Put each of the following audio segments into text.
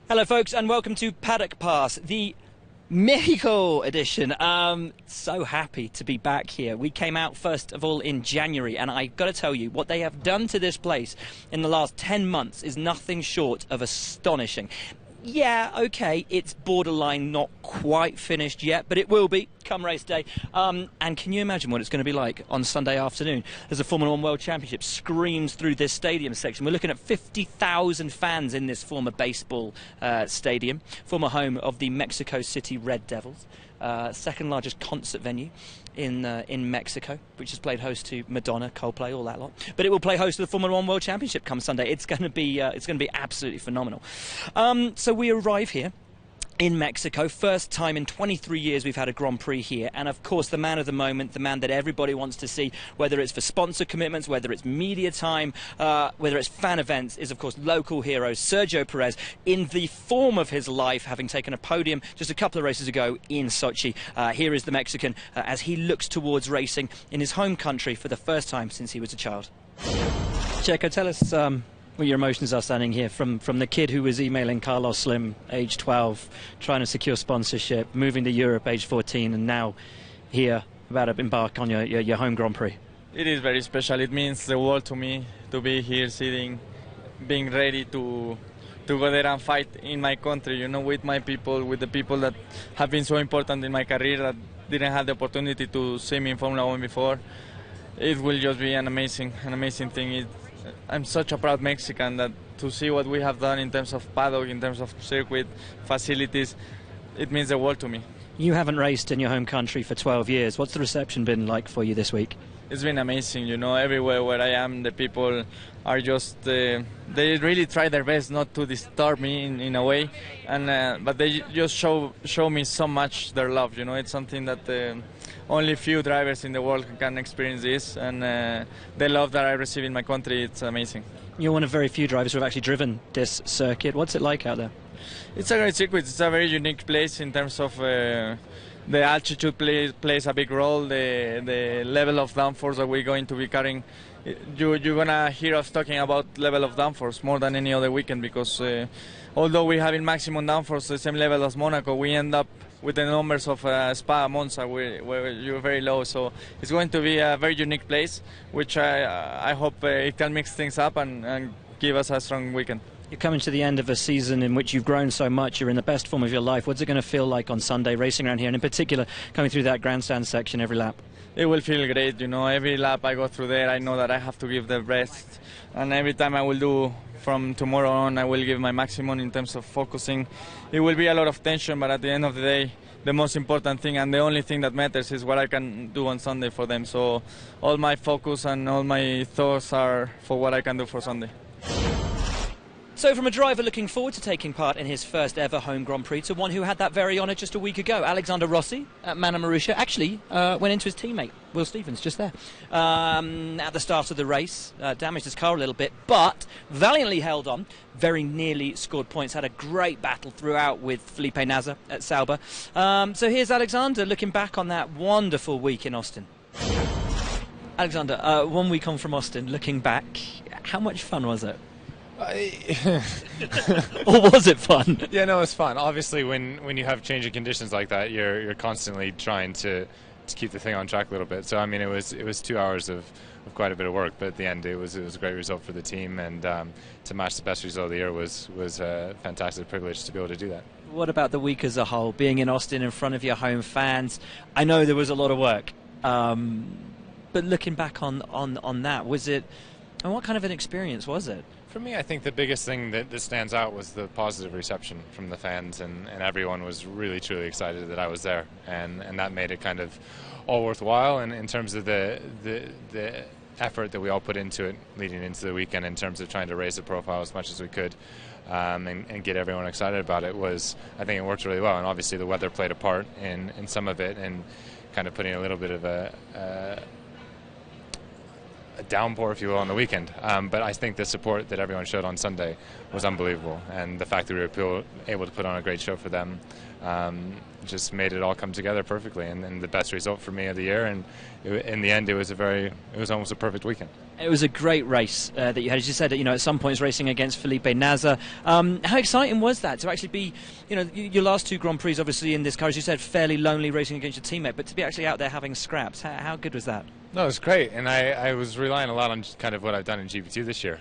Hello folks and welcome to Paddock Pass, the Mexico edition. So happy to be back here. We came out first of all in January, and I've got to tell you, what they have done to this place in the last 10 months is nothing short of astonishing. Yeah, okay, it's borderline not quite finished yet, but it will be come race day. And can you imagine what it's going to be like on Sunday afternoon as the Formula One World Championship screams through this stadium section? We're looking at 50,000 fans in this former baseball stadium, former home of the Mexico City Red Devils, second largest concert venue in Mexico, which has played host to Madonna, Coldplay, all that lot. But it will play host to the Formula One World Championship come Sunday. It's going to be absolutely phenomenal. So we arrive here in Mexico, first time in 23 years we've had a Grand Prix here, and of course the man of the moment, the man that everybody wants to see, whether it's for sponsor commitments, whether it's media time, whether it's fan events, is of course local hero Sergio Perez, in the form of his life, having taken a podium just a couple of races ago in Sochi. Here is the Mexican as he looks towards racing in his home country for the first time since he was a child. Checo, tell us what your emotions are standing here from the kid who was emailing Carlos Slim, age 12, trying to secure sponsorship, moving to Europe, age 14, and now here about to embark on your home Grand Prix. It is very special. It means the world to me to be here sitting, being ready to go there and fight in my country, you know, with my people, with the people that have been so important in my career that didn't have the opportunity to see me in Formula One before. It will just be an amazing thing. I'm such a proud Mexican that to see what we have done in terms of paddock, in terms of circuit facilities, it means the world to me. You haven't raced in your home country for 12 years. What's the reception been like for you this week? It's been amazing, you know, everywhere where I am, the people are just, they really try their best not to disturb me in a way, and but they just show me so much their love, you know. It's something that only few drivers in the world can experience this, and the love that I receive in my country, it's amazing. You're one of very few drivers who have actually driven this circuit. What's it like out there? It's a great circuit. It's a very unique place in terms of the altitude plays a big role, the level of downforce that we're going to be carrying. You're going to hear us talking about level of downforce more than any other weekend, because although we have in maximum downforce the same level as Monaco, we end up with the numbers of Spa, Monza, where you're very low. So it's going to be a very unique place, which I hope it can mix things up and give us a strong weekend. You're coming to the end of a season in which you've grown so much. You're in the best form of your life. What's it going to feel like on Sunday racing around here, and in particular coming through that grandstand section every lap? It will feel great, you know. Every lap I go through there, I know that I have to give the best, and every time I will do from tomorrow on, I will give my maximum in terms of focusing. It will be a lot of tension, but at the end of the day, the most important thing and the only thing that matters is what I can do on Sunday for them. So all my focus and all my thoughts are for what I can do for Sunday. So from a driver looking forward to taking part in his first ever home Grand Prix to one who had that very honour just a week ago, Alexander Rossi at Mana Marussia actually went into his teammate, Will Stevens, just there at the start of the race, damaged his car a little bit, but valiantly held on, very nearly scored points, had a great battle throughout with Felipe Nasr at Sauber. So here's Alexander looking back on that wonderful week in Austin. Alexander, 1 week on from Austin, looking back, how much fun was it? Or was it fun? Yeah, no, it's fun. Obviously, when you have changing conditions like that, you're constantly trying to keep the thing on track a little bit. So I mean, it was 2 hours of quite a bit of work, but at the end, it was a great result for the team, and to match the best result of the year was a fantastic privilege to be able to do that. What about the week as a whole? Being in Austin in front of your home fans, I know there was a lot of work, but looking back on that, was it? And what kind of an experience was it? For me, I think the biggest thing that stands out was the positive reception from the fans, and everyone was really, truly excited that I was there, and that made it kind of all worthwhile. And in terms of the effort that we all put into it leading into the weekend, in terms of trying to raise the profile as much as we could, and get everyone excited about it, I think it worked really well. And obviously the weather played a part in some of it, and kind of putting a little bit of a downpour, if you will, on the weekend. But I think the support that everyone showed on Sunday was unbelievable, and the fact that we were able to put on a great show for them just made it all come together perfectly, and the best result for me of the year. And in the end, it was almost a perfect weekend. It was a great race that you had. As you said, at some points racing against Felipe Nasr. How exciting was that to actually be, your last 2 Grand Prix obviously in this car, as you said, fairly lonely racing against your teammate, but to be actually out there having scraps, how good was that? No, it was great, and I was relying a lot on kind of what I've done in GP2 this year.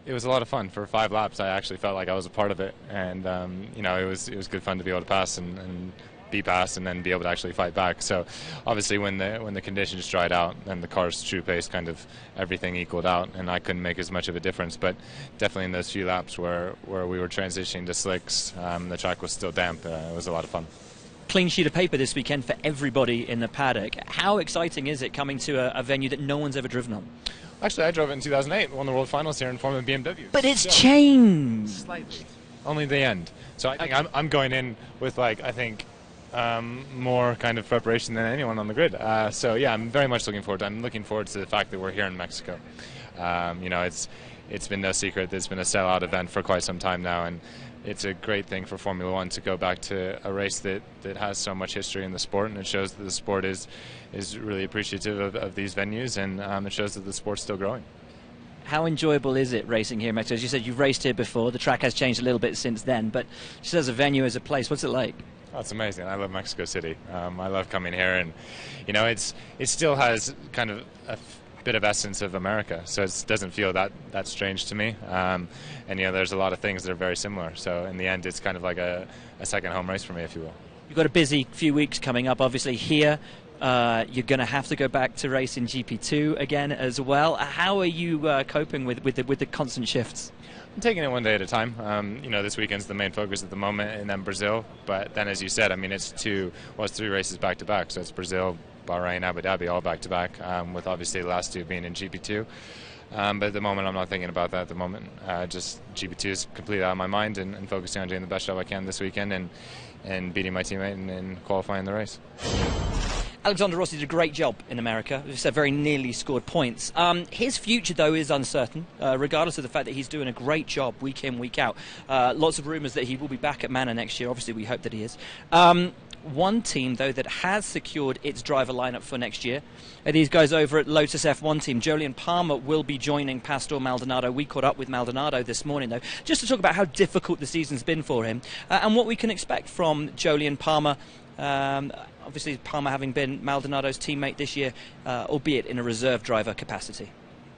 It was a lot of fun. For 5 laps, I actually felt like I was a part of it, and it was good fun to be able to pass and be passed and then be able to actually fight back. So obviously when the conditions dried out and the car's true pace, kind of everything equaled out, and I couldn't make as much of a difference. But definitely in those few laps where we were transitioning to slicks, the track was still damp. It was a lot of fun. Clean sheet of paper this weekend for everybody in the paddock. How exciting is it coming to a venue that no one's ever driven on? Actually, I drove it in 2008, won the World Finals here in Formula BMW. But it's changed slightly, only the end. So I think I'm going in with more kind of preparation than anyone on the grid. So yeah, I'm very much looking forward. I'm looking forward to the fact that we're here in Mexico. It's been no secret that it's been a sellout event for quite some time now, and it's a great thing for Formula One to go back to a race that has so much history in the sport, and it shows that the sport is really appreciative of these venues, and it shows that the sport's still growing. How enjoyable is it racing here in Mexico? As you said, you've raced here before. The track has changed a little bit since then, but just as a venue, as a place, what's it like? Oh, it's amazing. I love Mexico City. I love coming here, and it still has kind of a bit of essence of America, so it doesn't feel that strange to me. And there's a lot of things that are very similar. So in the end, it's kind of like a second home race for me, if you will. You've got a busy few weeks coming up, obviously here. You're going to have to go back to race in GP2 again as well. How are you coping with the constant shifts? I'm taking it one day at a time. This weekend's the main focus at the moment, and then Brazil. But then, as you said, it's 3 races back to back. So it's Brazil, Bahrain, Abu Dhabi, all back to back, with obviously the last 2 being in GP2. But at the moment, I'm not thinking about that at the moment. Just GP2 is completely out of my mind, and focusing on doing the best job I can this weekend and beating my teammate and qualifying the race. Alexander Rossi did a great job in America. As you said, very nearly scored points. His future, though, is uncertain, regardless of the fact that he's doing a great job week in, week out. Lots of rumours that he will be back at Manor next year. Obviously, we hope that he is. One team, though, that has secured its driver lineup for next year are these guys over at Lotus F1 team. Jolyon Palmer will be joining Pastor Maldonado. We caught up with Maldonado this morning, though, just to talk about how difficult the season's been for him and what we can expect from Jolyon Palmer. Obviously, Palmer having been Maldonado's teammate this year, albeit in a reserve driver capacity.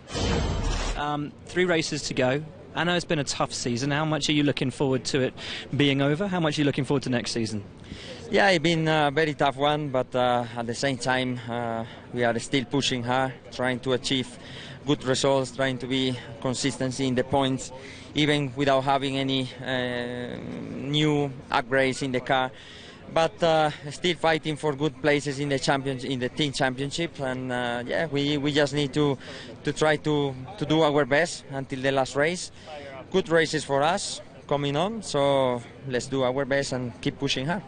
3 races to go. I know it's been a tough season. How much are you looking forward to it being over? How much are you looking forward to next season? Yeah, it's been a very tough one, but at the same time, we are still pushing hard, trying to achieve good results, trying to be consistency in the points, even without having any new upgrades in the car. But still fighting for good places in the team championship, and we just need to try to do our best until the last race. Good races for us coming on, so let's do our best and keep pushing hard.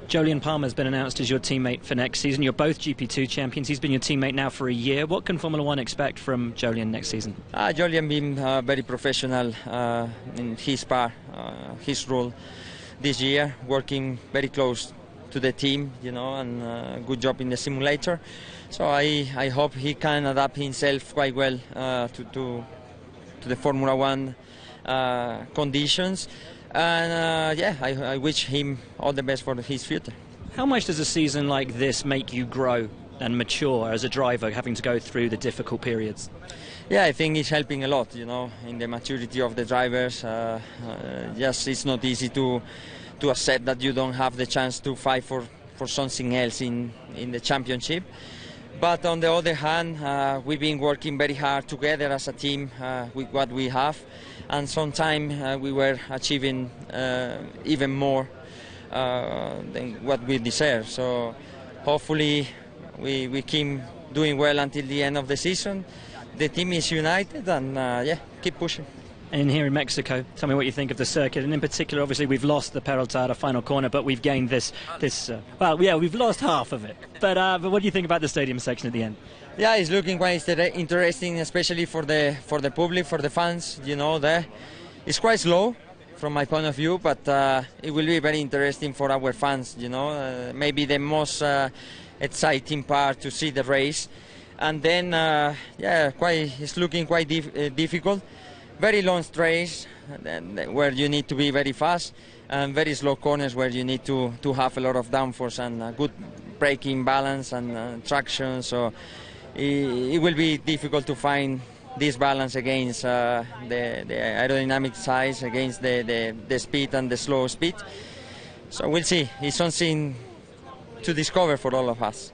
Jolyon Palmer has been announced as your teammate for next season. You're both GP2 champions. He's been your teammate now for a year. What can Formula One expect from Jolyon next season? Jolyon being very professional in his part, his role this year, working very close to the team, and good job in the simulator. So I hope he can adapt himself quite well to the Formula One conditions. And I wish him all the best for his future. How much does a season like this make you grow and mature as a driver, having to go through the difficult periods? Yeah, I think it's helping a lot, in the maturity of the drivers. It's not easy to accept that you don't have the chance to fight for something else in the championship. But on the other hand, we've been working very hard together as a team with what we have, and sometimes we were achieving even more than what we deserve. So hopefully we keep doing well until the end of the season. The team is united, and keep pushing. And here in Mexico, tell me what you think of the circuit, and in particular, obviously, we've lost the Peraltada final corner, but we've gained we've lost half of it. But what do you think about the stadium section at the end? Yeah, it's looking quite interesting, especially for the public, for the fans. There, it's quite slow from my point of view, but it will be very interesting for our fans, you know. Maybe the most exciting part to see the race. And then, it's looking quite difficult. Very long straights where you need to be very fast, and very slow corners where you need to have a lot of downforce and good braking balance and traction. So it will be difficult to find this balance against the aerodynamic size, against the speed and the slow speed. So we'll see. It's something to discover for all of us.